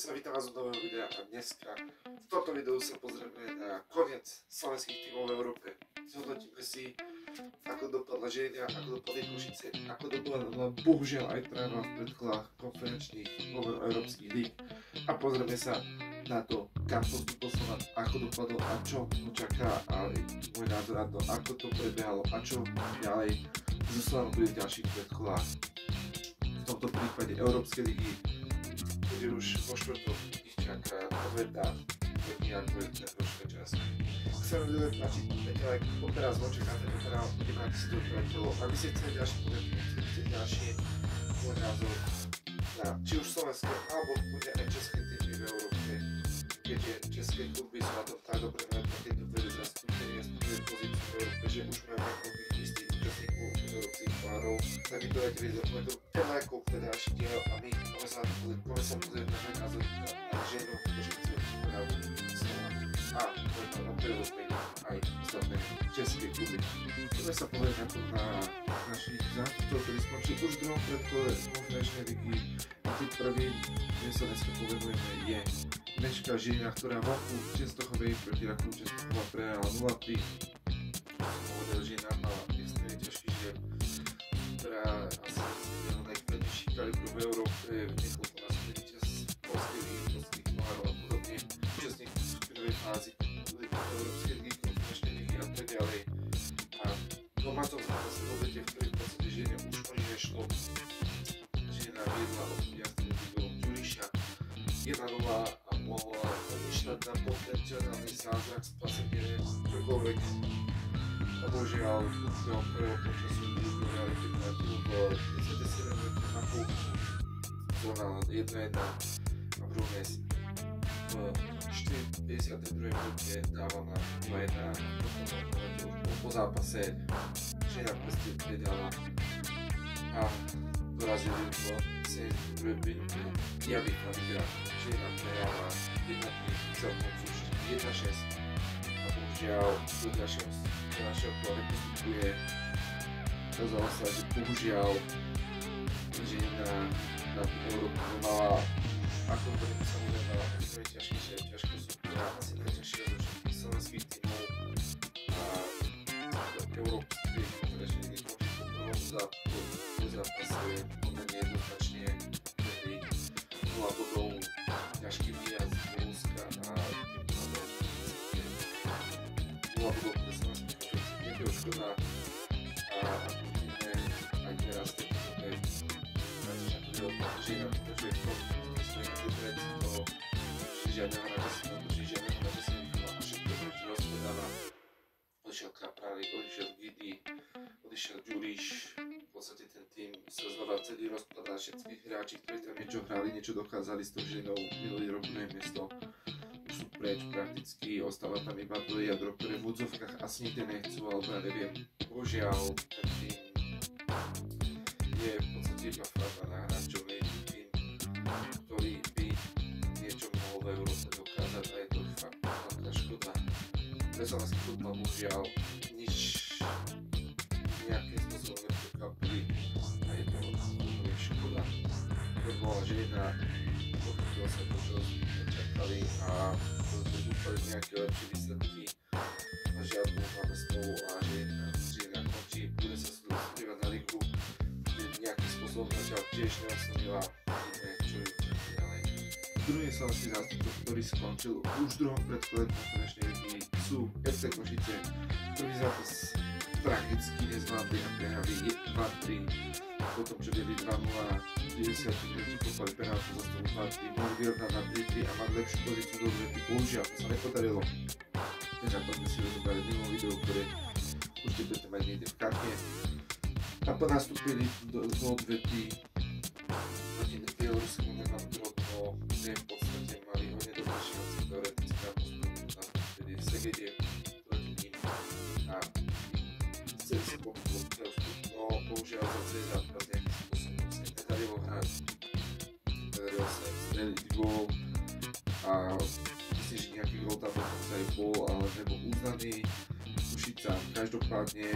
sa, vítam vás od nového videa a dneska v tomto videu sa pozrieme na koniec slovenských tímov v Európe. Zhodnotíme si, ako dopadla Žiline, ako dopadli Košice, ako dopadla bohužiaľ aj Trnava v predkolách konferenčných európskych líg a pozrieme sa na to, kam postup poslova, ako dopadlo a čo ho čaká a môj názor na to, ako to prebiehalo a čo ďalej zo Slovanom bude v ďalších predkolách. V tomto prípade Európskej ligy bude už vo štvrtok ich čaká odveta, taký ako je ten troška čas. Ak sa vám bude páčiť, dajte like, teraz očakáte na kanál, kde máte si to priateľov. Ak by ste chceli ďalší podľa, chcete ďalší môj názor na či už slovenské alebo bude aj české týmy v Európe, keďže české kluby sú na tom tak dobre, na takéto dve zastúpenie z pozícií v Európe, že už majú nejakých istých účastníkov európskych párov, tak mi to dajte vidieť do lajkov pre ďalší diel a my poďme sa pozrieť na môj názor na ženu, pretože my sme právo slova a poďme na prvú zmenu aj ostatné české kluby. Poďme sa pozrieť na to na našich zástupcov, ktorí skončili už v druhom predkole konferenčnej ligy a tým prvým, kde sa dneska povedujeme, je Mečka Žilina, ktorá vonku v Čestochovej proti Rakovu Čestochova prehrala 0-3. Povedal, že Žilina mala extrémne ťažký žien, ktorá asi je najprednejší kalibru v Európe, v niekoľko nástupných čas polských pohárov a podobne. Účastník v prvej fázi Európskej ligy, konferenčnej ligy a tak ďalej. A v domácom zápase v obete, v ktorej v podstate Žiline už o nič nešlo. Žilina viedla od jasným výdom Ďuriša 1-0 a mohla pomýšľať na potenciálny zázrak spasenie čokoľvek. A bohužiaľ, v prvého počasu vyhrali 15 v 37 minútach na polku. Zrovna 1-1 a Brunes v 52. minúte dával na 2-1 po zápase Žilina prsty predala a dorazili v 72. minúte Javik na výhra. Žilina prehrala 1-3 celkom súčasť 1-6 a bohužiaľ do ďalšieho kola nepostupuje. Kazalo sa, že bohužiaľ Žilina na Európu mala, ako to samozrejme mala extrémne ťažké súpera, asi najťažšie zo všetkých slovenských tímov a európskej konferenčnej ligy končí po prvom zápase pomerne jednoznačne prehry 0 bodov, ťažký výjazd z Polska a 0 bodov pre slovenských konferencií. Je to škoda a ako vidíme aj teraz v tejto Žilina pokračuje v tom svojej konferencii toho, že žiadneho hráča si nenechala a všetko proti rozpredáva. Odišiel Kraprárik, odišiel Gidi, odišiel Ďuriš. V podstate ten tým sa znova celý rozpadá, všetkých hráči, ktorí tam niečo hrali, niečo dokázali s tou Žilinou minulý rok druhé miesto. Už sú preč prakticky, ostáva tam iba to jadro, ktoré v údzovkách asi nikde nechcú, alebo ja neviem. Bohužiaľ, ten tým je v podstate iba farba na hráčovej tým, ktorý by niečo mohol v Európe dokázať a je to fakt veľká škoda. Pre slovenský futbal bohužiaľ nič nejakým spôsobom neprekvapili a je to úplne škoda. To bola Žilina, pochopilo sa to, čo sme čakali a dúfali nejaké lepšie výsledky a žiadnu máme spolu a Žilina končí, bude sa sústredovať na ligu, kde nejakým spôsobom zatiaľ tiež neoslovila, čo ju čaká ďalej. Druhý slovenský zástupca, ktorý skončil už v druhom predkole konferenčnej ligy, sú FC Košice. Prvý zápas tragicky nezvládli a prehrali 2-3, potom čo byli 2-0, 90 minút kopali penáltu za stavu 2-3, mohli vyrovnať na 3-3 a mať lepšiu pozíciu do odvety. Bohužiaľ, to sa nepodarilo. Ten zápas sme si rozobrali mimo video, ktoré určite budete mať niekde v karte. A ponastúpili do odvety proti bieloruskému Nemanu Grodno, kde v podstate mali hodne dobré šance teoreticky na postup, vtedy v Segede proti ním a chceli sa pokupovať preústup, no bohužiaľ za celý zápas nejakým spôsobom sa im nedarilo hrať, nedarilo sa im streliť gól a myslím, že nejaký gól tam dokonca aj bol, ale nebol uznaný. Košicám každopádne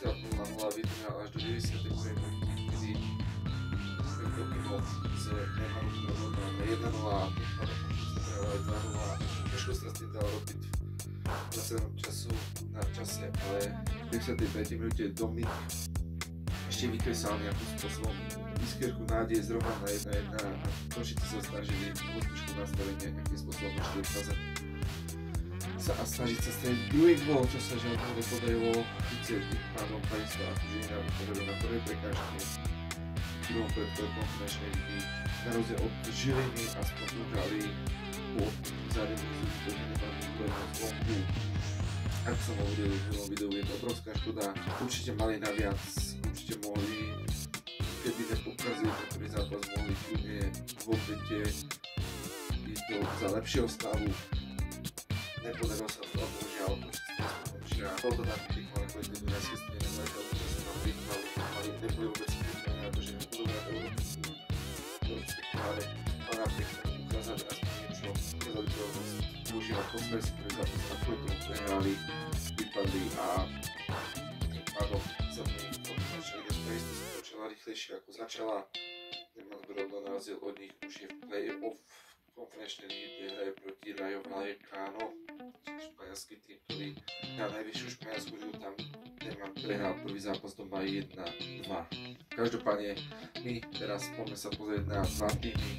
0-0 vydržal až do 90. minúty, kedy sme mimo z Nemanu Grodno na 1-0 a tým pádom Košice prehrali 2-0. Ťažko sa s tým dalo robiť na celom čase, ale v 53. minúte Dominik ešte vykresal nejakým spôsobom iskierku nádeje z roha na 1-1 a Košice sa snažili úspešné nastavenie nejakým spôsobom ešte dokázať a snažiť sa strediť druhý gól, čo sa žiaľ nepodarilo. Sice tým pádom takisto ako Žilina vypovedal na prvej prekážke v druhom predkole konferenčnej ligy. Na rozdiel od Žiliny aspoň uhrali po zároveň zvonku. Ako som hovoril v minulom videu, je to obrovská škoda. Určite mali naviac, určite mohli, keby nepokazili ten prvý zápas, mohli kľudne v opäte ísť za lepšieho stavu. Nepodarilo sa to, bohužiaľ, Košice bol to taký príklad, ako je to najskej strane nemohli, že sa tam príklad, ale neboli vôbec príklad na to, že nebudú hrať európske finále, ale napriek tomu ukázali aspoň niečo, ukázali to, bohužiaľ, posledný si prvý zápas, ako je tomu prehrali, vypadli a tým pádom sa v nich začali takisto sa počala rýchlejšie ako začala. Nemám Grodno na rozdiel od nich už je v play-off konferenčnej lígy, kde hrajú proti Rayo Vallecano, španielský tým, ktorý na najvyššiu španielsku ligu, tam Nemám prehral prvý zápas doma 1-2. Každopádne my teraz poďme sa pozrieť na dva týmy,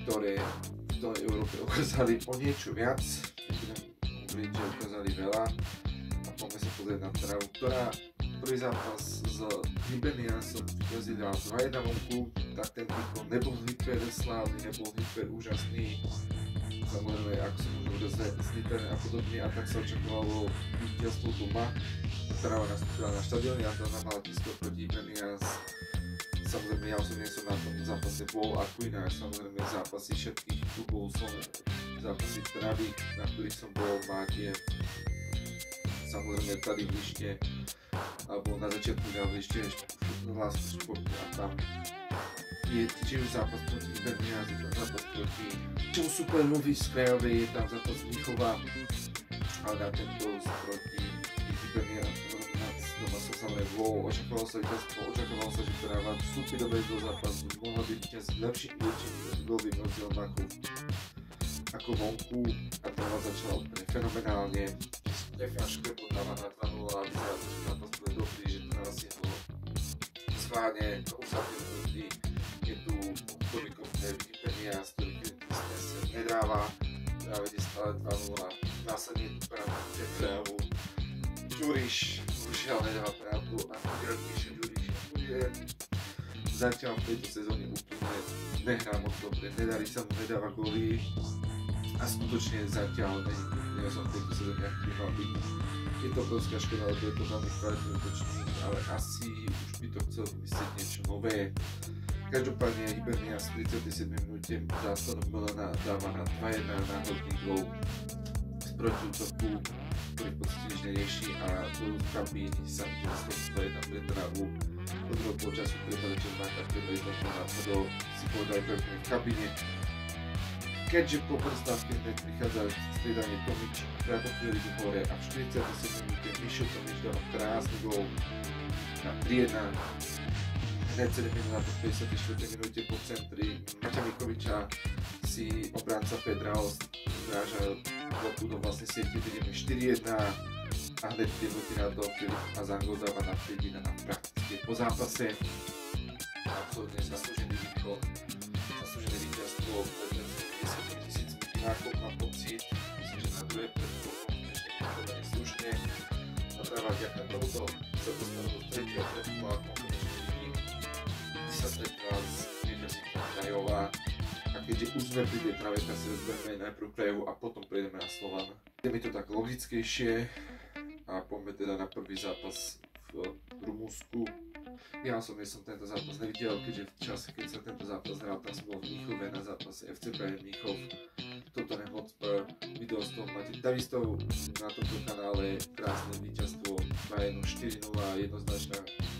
ktoré v tej Európe ukázali o niečo viac. Nebudem hovoriť, že ukázali veľa. A poďme sa pozrieť na Travu, ktorá prvý zápas s Hibernianom vyrazila 2-1 vonku, tak ten výkon nebol hyper slávny, nebol hyper úžasný. Samozrejme, ako som už hovoril, Snipper a podobne, a tak sa očakávalo víťazstvo doma. Trava nastúpila na štadióne a to na Malatisko proti Hibernians. Samozrejme, ja osobne som na tom zápase bol, ako inak, samozrejme zápasy všetkých klubov, zápasy Travy, na ktorých som bol, máte samozrejme tady v lište, alebo na začiatku na lište Lásku športu a tam je či už zápas proti Hibernians, je tam zápas proti superovi z Krajovej, je tam zápas Mnichova, ale na tento proti Hibernians doma sa samozrejme bol, očakávalo sa, že Trava vstúpi do zápasu, mohla byť víťaziť lepším gólovým rozdielom ako vonku a Trava začala úplne fenomenálne. Stefan Škrepot dáva na 2-0 a vyzerá to, že zápas bude dobrý, že Trava si ho schválne usadil ľudí. Je tu Tomikov Hibernians, ktorý sa nedáva, práve je stále 2-0, následne práve Travu. Ďuriš už nedáva pravdu a Ďuriš bude zatiaľ v tejto sezóne úplne nehrá moc dobre, nedarí sa mu, nedáva góly a skutočne zatiaľ nie som v tejto sezóne, aký by mal byť. Je to obrovská škoda, lebo je to veľmi kvalitný útočník, ale asi už by to chcel vymyslieť niečo nové. Každopádne Hibernians v 37. minúte zásadom Milana dáva na 2-1 náhodný gól z protiútoku, ktorý v podstate nič nerieši a do kabíny sa mi to jedna pre Travu. Od druhého polčasu treba začať mákať, treba ísť do nápadov, si povedali prvne v kabíne. Keďže po prestávke hneď prichádza striedanie Tomič, krátko chvíli hore a v 47. minúte Mišo Tomič dáva krásny gól na 3-1. Hneď 7 minút na to 54. minúte po centri Maťa Mikoviča si obranca Pedrao zráža loptu do vlastnej siete, vidíme 4-1 a hneď 2 minúty na to Filip Azango dáva na 5-1 a prakticky po zápase. Absolutne zaslúžený výkon, zaslúžené víťazstvo pred 10 000 divákov, mám pocit, myslím, že na druhé predpolkom ešte nepodane slušne a Trava vďaka tomuto sa dostala do 3. predpola konferenčnej ligy, kde sa stretla s víťazstvom Krajova. A keďže už sme pri tej Trave, tak si rozberme najprv Krajovu a potom prejdeme na Slovan. Je mi to tak logickejšie a poďme teda na prvý zápas v Rumunsku. Ja osobne som tento zápas nevidel, keďže v čase, keď sa tento zápas hral, tam som bol v Mníchove na zápase FC Bayern Mníchov. Tottenham Hotspur, video z toho máte takisto na tomto kanále, krásne víťazstvo Bayernu 4-0, jednoznačná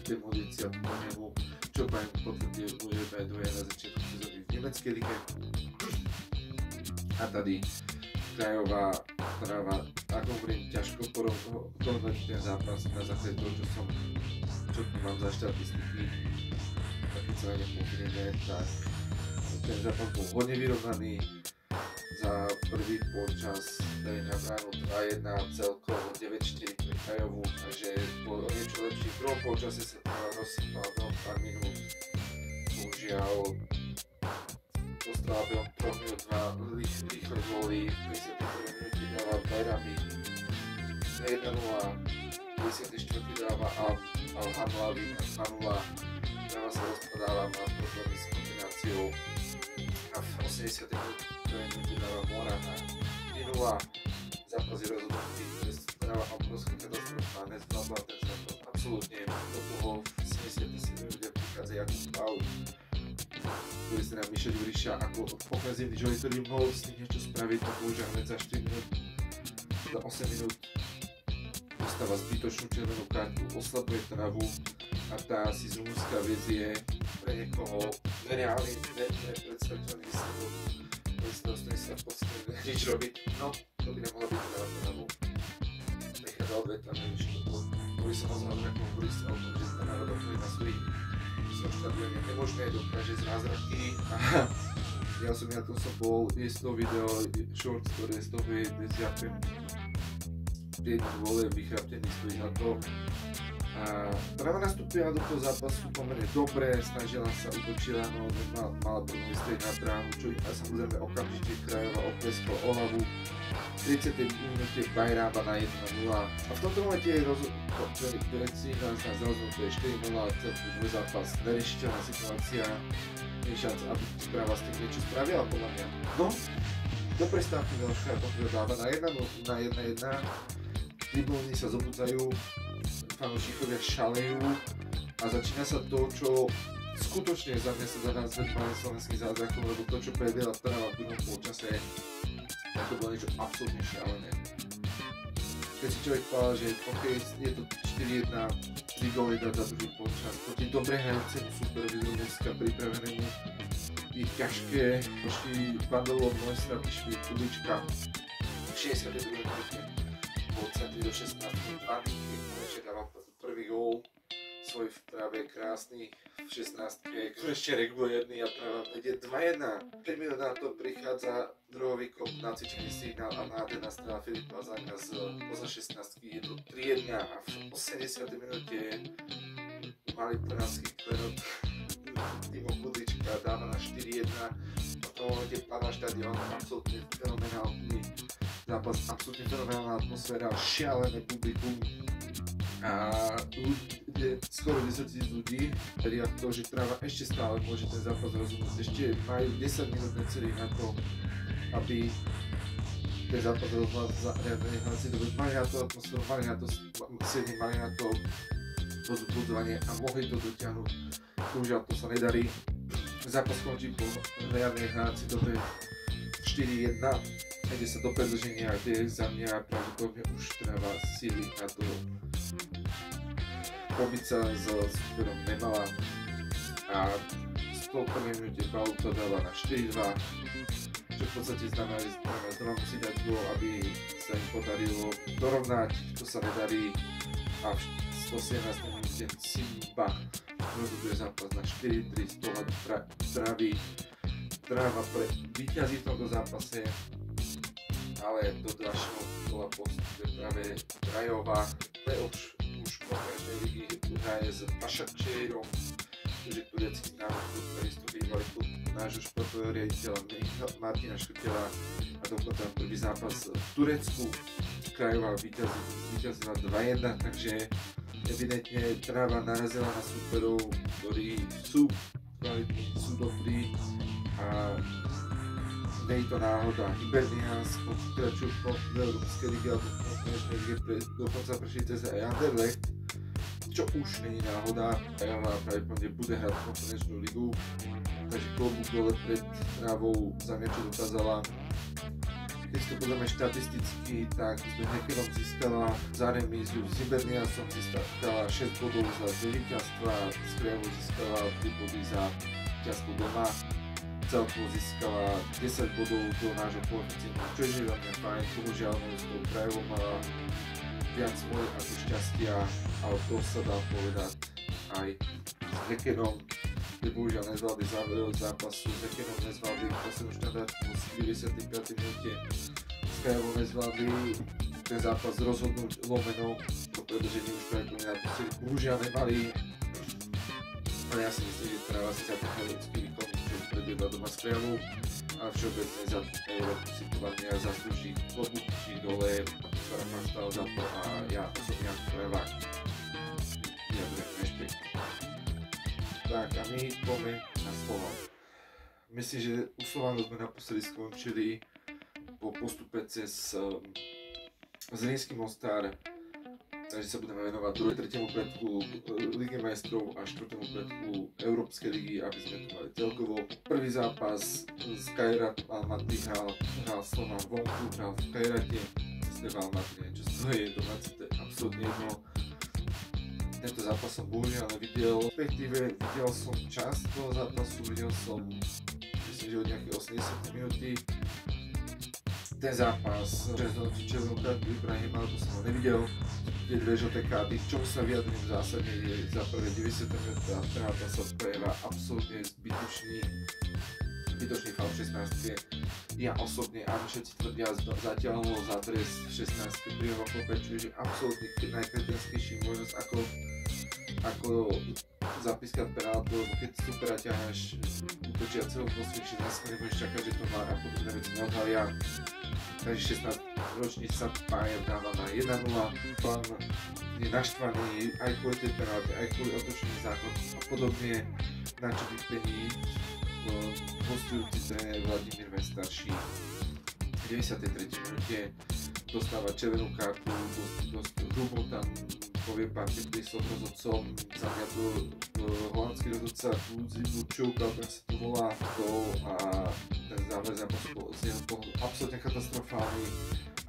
demolícia Tottenhamu, čo Bayern potvrdil, že Bayern je na začiatku sezóny v nemeckej lige. A tady Krajová Trava, ako hovorím, ťažko porovnať ten zápas na základe toho, čo mám za štatistiky. A keď sa na ne pozrieme, tak ten zápas bol hodne vyrovnaný. za prvý počas dajú na bránu 2-1, celkovo 9-4 pre Krajovu, takže po niečo lepší. V druhom počase sa Trnava rozsypala do pár minút. Bohužiaľ dostala behom 3 minút 2 rýchle góly. V 51. minúte dáva Bajrami 1-0, 54. dáva Al-Hamlavi 2-0. Trnava sa rozpadáva, má problémy s kombináciou a v 80. minúte dáva Morana 3-0. Zápas je rozhodnutý, Trnava obrovská katastrofa, nezvládla ten zápas absolútne. Do toho v 77. minúte prichádza Jakub Paul, ktorý sa nám Mišo Ďuriša ako ofenzívny Joey, ktorý mohol s tým niečo spraviť, a bohužiaľ hneď za 4 minút, za 8 minút dostáva zbytočnú červenú kartu, oslabuje Trnavu a tá si z Rumunska vezie pre niekoho nereálny, nepredstaviteľný výsledok, ktorý sa v podstate nič robiť. No, to by nemohla byť Trnavu. Prichádza odveta, neviem, ktorý som ozval nejakom humorista o tom, že sa národa, ktorý má svojich štadióne nemožné, dokáže zázraky a ja som na tom som bol, je z toho video, short, ktoré z toho je zjapem prieť vole, vychraptený stojí za to. A Trnava nastúpila do toho zápasu pomerne dobre, snažila sa, útočila, no mala problémy strieť na bránu, čo im samozrejme okamžite Krajova opleskla o hlavu. V 30. minúte Bajrába na 1-0 a v tomto momente je nás rozhodnuté 4-0 a celý tvoj zápas, nerešiteľná situácia, nie šanca, aby Trnava s tým niečo spravila podľa mňa. No, do prestávky Miloška Poprvé dáva na 1-1, tribúny sa zobudzajú, fanúšikovia šalejú a začína sa to, čo skutočne za mňa sa za nás vedľa slovenským zázrakom, lebo to, čo predviedla Trnava v druhom polčase, tak to bolo niečo absolútne šialené. Keď si človek povedal, že OK, je to 4-1, 3 góly dať za druhý polčas, proti dobre hrajúcemu superovi z Rumunska pripravenému, ich ťažké, pošli Bandolov, Mojstra, Pišvili, Kubička, v 62. minúte bol centri do 16. 2 konečne dáva prvý gól, svoj v Trnave krásny v 16. konečne regulérny a Trnava vedie 2-1. 5 minút na to prichádza druhovíkom na cvičený signál a nádherná strela Filipa Záňa poza 16. Je to 3-1 a v 80. minúte malý trnavský klenot Timo Kudlička dáva na 4-1. V tom momente padá štadión, absolútne fenomenálny zápas, absolútne fenomenálna atmosféra, šialené publikum a skoro 10 000 ľudí veria v to, že Trnava ešte stále môže ten zápas rozhodnúť. Ešte majú 10 minút necelých na to, aby ten zápas rozhodol za riadne hracie doby. Mali na to atmosféru, mali na to siedne, mali na to pozbudzovanie a mohli to dotiahnuť. Bohužiaľ to sa nedarí. Zápas končí po riadnej hracie dobe 4-1. Ide sa do predĺženia, kde za mňa pravdepodobne už Trnava síly na to pobiť sa s superom nemala a v 101. minúte Bauta dáva na 4-2, čo v podstate znamená, že Trnava musí dať gól, aby sa im podarilo dorovnať, to sa nedarí a v 117. minúte Simba rozhoduje zápas na 4-3 z pohľadu Trnavy. Trnava víťazí v tomto zápase, ale do ďalšieho kola postupuje práve Krajova. Už pokračnej ligy hraje s Başakşehirom, čiže turecký národ futbalistov bývalý klub nášho športového riaditeľa Martina Škrtela a dokonca prvý zápas v Turecku. Krajova víťazila 2-1, takže evidentne Trnava narazila na superov, ktorí sú kvalitní, sú dobrí a nie je to náhoda. Hibernians pokračujú po Európskej lige alebo po konečnej lige dokonca prešli cez aj Anderlecht, čo už nie je náhoda. Krajova pravdepodobne bude hrať konferenčnú ligu, takže klobúk dole pred Trnavou za mňa čo dokázala. Keď si to pozrieme štatisticky, tak s Hekerom získala za remíziu, s Hiberniansom získala 6 bodov za víťazstva, s Krajovou získala 3 body za víťazstvo doma. Celkovo získala 10 bodov do nášho koeficientu, čo je za mňa fajn. Bohužiaľ, s tou Krajovou mala viac moje ako šťastia, ale to sa dá povedať aj s Hekerom. kde bohužiaľ nezvládli záver od zápasu, Zekenom nezvládli poslednú štandardku v 95. minúte, Skajovo nezvládli ten zápas rozhodnúť lomeno, po predĺžení už projektu nenapustili, bohužiaľ nemali, ale ja si myslím, že treba si za ten heroický výkon, čo predvedla doma z Priamu, a všeobecne za Európu si podľa mňa zaslúži klobúky dole, ktorá má stále za to a ja osobne ako prevák vyjadrujem rešpekt. Tak a my poďme na Slovan. Myslím, že u Slovanu sme naposledy skončili po postupe cez Zlínsky Mostar, takže sa budeme venovať 2. 3. predkolu Ligy majstrov a 4. predkolu Európskej ligy, aby sme tu mali celkovo. Prvý zápas z Kairat Almaty hral Slovan vonku, hral v Kairate, v Almaty, čo z toho je domáce, to je absolútne jedno. Tento zápas som bohužiaľ nevidel, respektíve videl som časť toho zápasu, videl som, myslím, že od nejaké 80 minúty. Ten zápas, červenú kartu Ibrahima, to som ho nevidel, tie dve žlté karty, v čom sa vyjadrím v zásade je za prvé 90 minút a penálta sa prejavá absolútne zbytočný faul v 16. Ja osobne, áno, všetci tvrdia, zatiaľ bol za trest v 16. pri jeho klope, čiže absolútne najkretenskejší možnosť ako zapískať penáltu, lebo keď supera ťaháš útočiaceho posviečí, následne nebudeš čakať, že to má a podobné veci neodhalia. Takže 16-ročný sa Pájer dáva na 1-0, pán je naštvaný aj kvôli tej penálty, aj kvôli otočným zákon a podobne, na čo vypení hostujúci tréner Vladimír Ves starší. V 93. minúte dostáva červenú kartu, dosť hrubo tam povie pár teplísov rozhodcom, za mňa to holandský rozhodca Lučuk, tak sa to volá, a ten záver zápasu bol z jeho pohľadu absolútne katastrofálny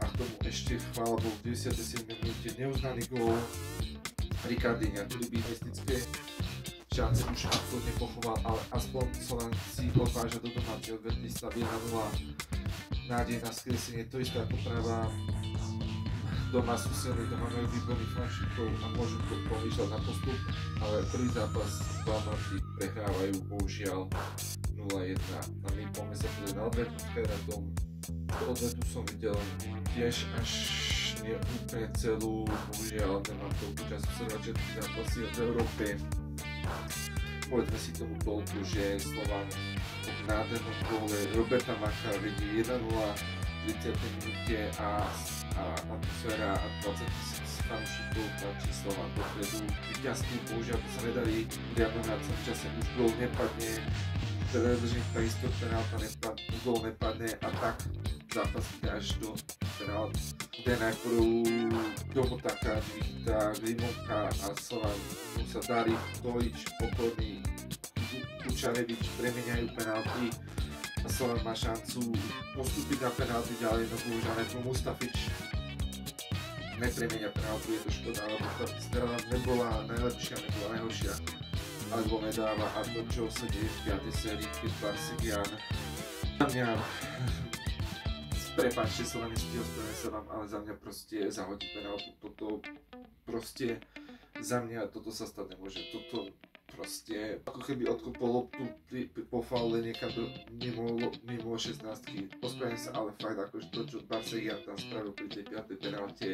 a k tomu ešte chvála bol v 97. minúte neuznaný gól Ricardinha, ktorý by mystické šance už absolútne pochoval, ale aspoň Slovan si odváža do domácej odvetný stav 1-0, nádej na skresenie, to isté ako práva doma sú silní, doma majú výborných fanšikov a môžu to pomýšľať na postup, ale prvý zápas Almaty prehrávajú bohužiaľ 0-1 a my poďme sa teda na odvetu s Kairatom. Odvetu som videl tiež až neúplne celú, bohužiaľ nemám toľko času sledovať všetky zápasy v Európe. Povedzme si tomu toľko, že Slovan v nádhernom góle Roberta Macha vedie 1-0 v 30. minúte a atmosféra a 20 000 fanúšikov tlačí Slovan dopredu. Víťazky bohužiaľ to sa nedali riadno na celom čase, už gól nepadne, predĺžení takisto penálta gól nepadne a tak zápas ide až do penálty, kde najprv Domotáka, Dvichta, Glimovka a Slovan mu sa darí, Dolič, Pokorný, Kučarevič premeniajú penálty a Slovan má šancu postúpiť na penálty ďalej, no bohužiaľ najprv Mustafič nepremenia penáltu, je to škoda, lebo tá strana nebola najlepšia, nebola najhoršia, alebo nedáva a to, čo sa deje v 5. sérii, keď Barsegian za mňa, prepáčte Slovanisti, ospravedlňujem sa vám, ale za mňa proste zahodí penáltu, toto proste za mňa toto sa stať nemôže, toto proste ako keby odkopol loptu po faule niekam mimo 16-ky, ospravedlňujem sa, ale fakt akože to, čo Barsegian tam spravil pri tej 5. penálte,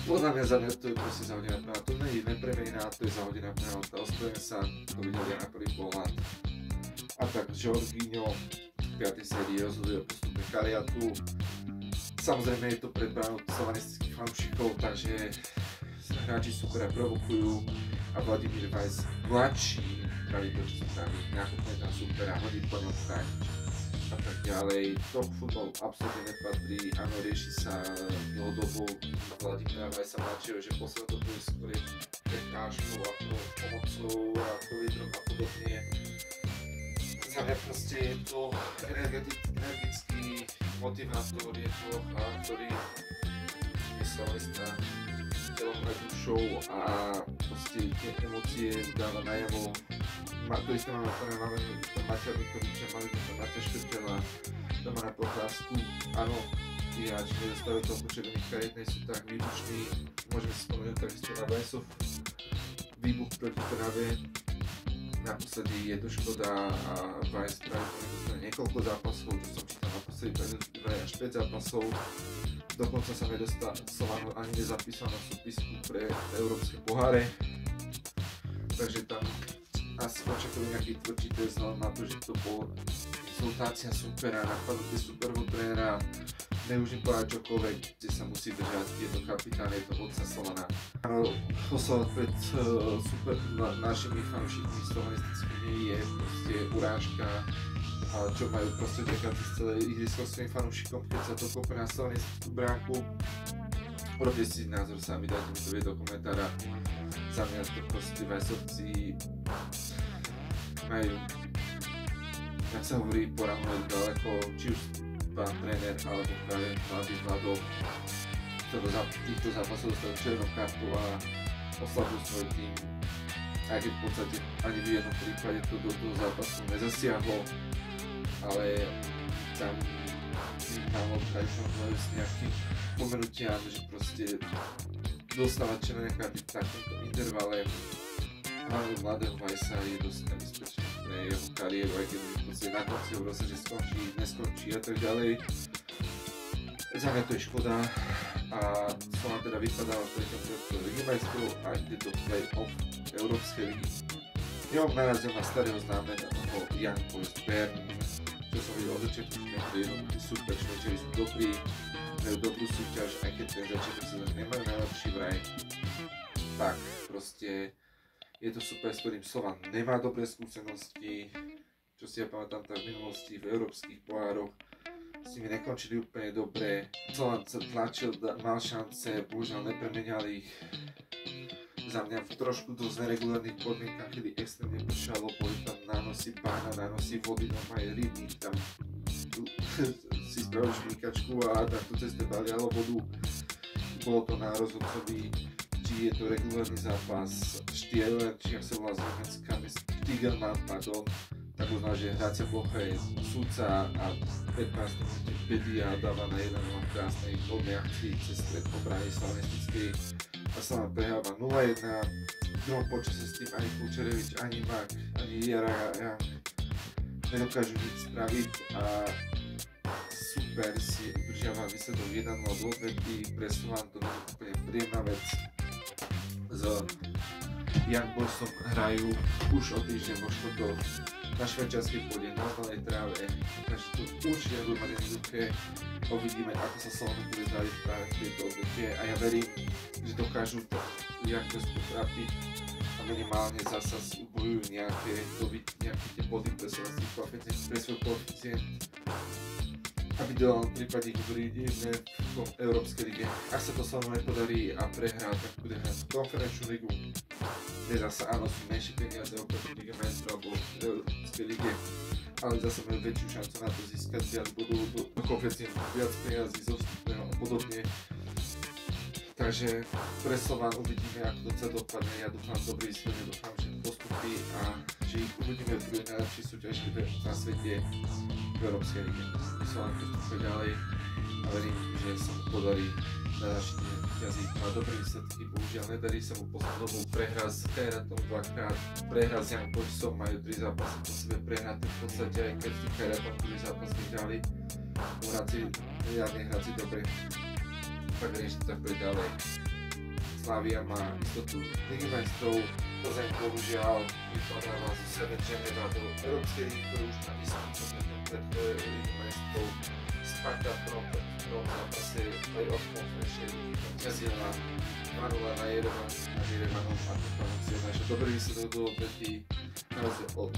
podľa mňa za mňa to je proste zahodená penálta, to nie je nepremenená, to je zahodená penálta, ospravedlňujem sa, to videl ja na prvý pohľad. A tak Jorginho v 5. sérii rozhoduje o postupe Kariatu. Samozrejme je to pred bránou slovanistických fanúšikov, takže hráči supera provokujú a Vladimír Ves mladší praví to, čo sa praví, nakopne na supera, hodí po ňom chránič a tak ďalej. Top futbol absolútne nepatrí, áno, rieši sa dlhodobo Vladimíra Vesa mladšieho, že posledná to bude skôr prekážkou ako pomocou ako lídrom a podobne. Za mňa proste je to energický motivátor, je to ktorý je slavista telom aj dušou a proste tie emócie dáva najavo. To isté máme Maťa Vikoviča, mali sme tam Maťa Škrtela, Domana Procházku. Áno, tí hráči nedostávajú toľko červených kariet, nie sú tak výbušní. Môžeme si spomenúť takisto na Vesov výbuch proti Trnave, naposledy je to škoda a Vice práve dostane niekoľko zápasov, čo som čítal naposledy 2 až 5 zápasov. Dokonca sa Slovan ani nezapísal na súpisku pre európske poháre. Takže tam asi očakujú nejaký tvrdší test na to, že to bol konzultácia supera, napadnutie superho trénera, nemôžem povedať čokoľvek, kde sa musí držať, je to kapitán, je to vodca Slovana. Oslovať pred našimi fanúšikmi slovanistickými je proste urážka, čo majú proste čakať z celé ihrisko svojim fanúšikom, keď sa to kopne na slovanistickú bránku. Urobte si názor sami, dajte mi to do komentára. Za mňa to proste Vajsovci majú, tak sa hovorí, poráhnuť ďaleko, či už pán tréner alebo práve mladý Vlado, ktorý do týchto zápasov dostal červenú kartu a oslabil svoj tým, aj keď v podstate ani v jednom prípade to do toho zápasu nezasiahlo, ale tam malo každého s nejakým pomenutiam, že proste dostávať červené karty v takomto intervale hlavne mladého Vajsa je dosť nebezpečné pre jeho kariéru, aj keď na konci hovoril sa, že skončí, neskončí a tak ďalej. Za mňa to je škoda a Slovan teda vypadal pre tomto Ligy majstrov a ide do play-off Európskej ligy. Jo, narazil na starého známeného Young Boys Bern, čo som videl od začiatku, že to je jednoduchý super, Švečeri sú dobrí, majú dobrú súťaž, aj keď ten začiatok sa nemajú najlepší vraj. Tak, proste je to super, s ktorým Slovan nemá dobré skúsenosti, čo si ja pamätám tak v minulosti v európskych pohároch, s nimi nekončili úplne dobre. Slovan sa tlačil, mal šance, bohužiaľ nepremeniali ich. Za mňa v trošku dosť neregulárnych podmienkach, kedy extrémne pršalo, boli tam nánosy bána, nánosy vody, normálne rybník, tam si spravil šmíkačku a takto cez teba lialo vodu. Bolo to na rozhodcovi, či je to regulárny zápas, Stieler, či ak sa volá z Nemecka, Stiegelmann, pardon, tak uznal, že hrácia plocha je súdca a 15 minút Bedia dáva na 1-0 krásnej hodnej akcii cez stred obrany slovanistickej a Slovan prehráva 0-1. V druhom počase s tým ani Kučerevič, ani Mak, ani Jara nedokážu nič spraviť a super si udržiava výsledok 1-0 v odvetí, pre Slovan to nie je úplne príjemná vec. S Young Boysom hrajú už o týždeň vo štvrtok na švajčiarskej pôde, na normálnej tráve, takže to určite budú mať jednoduché. Uvidíme, ako sa Slovan bude zvaliť práve v tejto odvete a ja verím, že dokážu to Young Boys potrapiť a minimálne zasa bojujú nejaké tie body pre svoj koeficient, aby v ideálnom prípade ich budeme v Európskej lige. Ak sa to Slovanu nepodarí a prehrá, tak bude hrať konferenčnú ligu, kde zasa áno sú menšie peniaze oproti Lige majstrov alebo v Európskej lige, ale zase majú väčšiu šancu na to získať viac bodov do koeficientu, viac peniazí zo vstupného a podobne. Takže pre Slovan uvidíme, ako to celé dopadne. Ja dúfam dobrý výsledok, dúfam, že postupí a že ich uvidíme v druhej najlepšej súťaži na svete v Európskej lige. Slovan postupuje ďalej a verím, že sa mu podarí na ďalší deň vyťaziť. Má dobré výsledky, bohužiaľ nedarí sa mu poslednú dobu, prehrá s Kajratom dvakrát, prehrá s Young Boysom, majú 3 zápasy po sebe prehráte v podstate, aj keď s Kajratom 3 zápasy vyhrali. Hráci dobre. Tak rieši to tak bude ďalej. Slavia má istotu Ligy majstrov, Plzeň bohužiaľ vypadáva zo sebe Ženeva do Európskej ligy, ktorú už má istotu pred Ligy majstrov. Sparta v prvom zápase play-off konferenčnej ligy zvíťazila 2-0 na Jerevanom a to pamäcie naše dobrý výsledok do odvetí na rozdiel od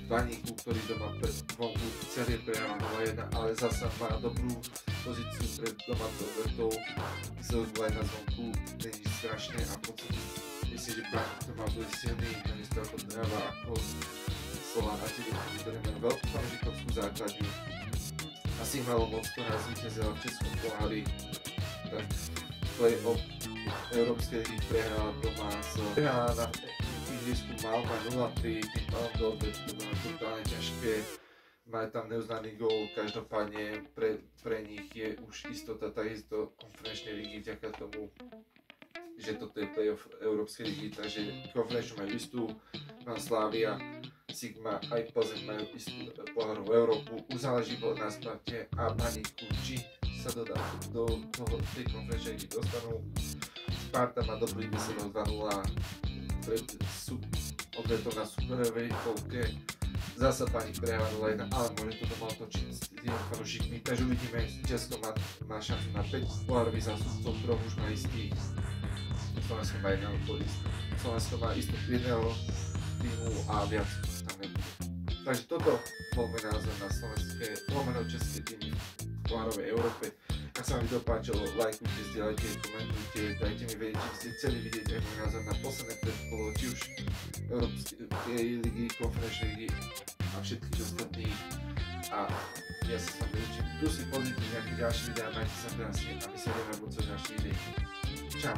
Baníku, ktorý doma pred vonku celé prehráva 0-1, ale zasa má dobrú pozíciu pred domácou odvetou, výsledok aj na zvonku není strašné a v podstate myslím, že Baník to má bude silný, takisto ako Trnava, ako Slovan a tie, ktoré majú veľkú fanúšikovskú základňu. A Sigma Moc, ktorá zvíťazila v Českom pohári, tak play-off Európskej ligy prehrala doma na ihrisku Malma 0-3, tým pádom do odvetu, to bolo totálne ťažké. Majú tam neuznaný gól, každopádne pre nich je už istota takisto konferenčnej ligy vďaka tomu že toto je playoff Európskej ligy, takže Conference majú istú, mám Slavia, Sigma aj Plzeň majú istú pohárovú Európu, už záleží od nás Sparte a Baníku, či sa do toho tej Conference ligy dostanú. Sparta má dobrý výsledok 2-0, odvetol na superovej kolke, zasa Baník prehráva 0-1, ale môže to doma otočiť s tými fanúšikmi, takže uvidíme, Česko má šancu na 5 pohárových zástupcov, troch už má istých. Slovensko má jedného podista. Slovensko má istú jedného týmu a viac tam nebude. Takže toto bol môj názor na slovenské, české týmy v pohárovej Európe. Ak sa vám video páčilo, lajkujte, zdieľajte, komentujte, dajte mi vedieť, či ste chceli vidieť aj môj názor na posledné predkolo, či už Európskej ligy, konferenčnej ligy a všetkých ostatných. A ja sa s vami učím. Tu si pozrite nejaké ďalšie videá, majte sa krásne a my sa ideme na budúce ďalšie videí. Čau.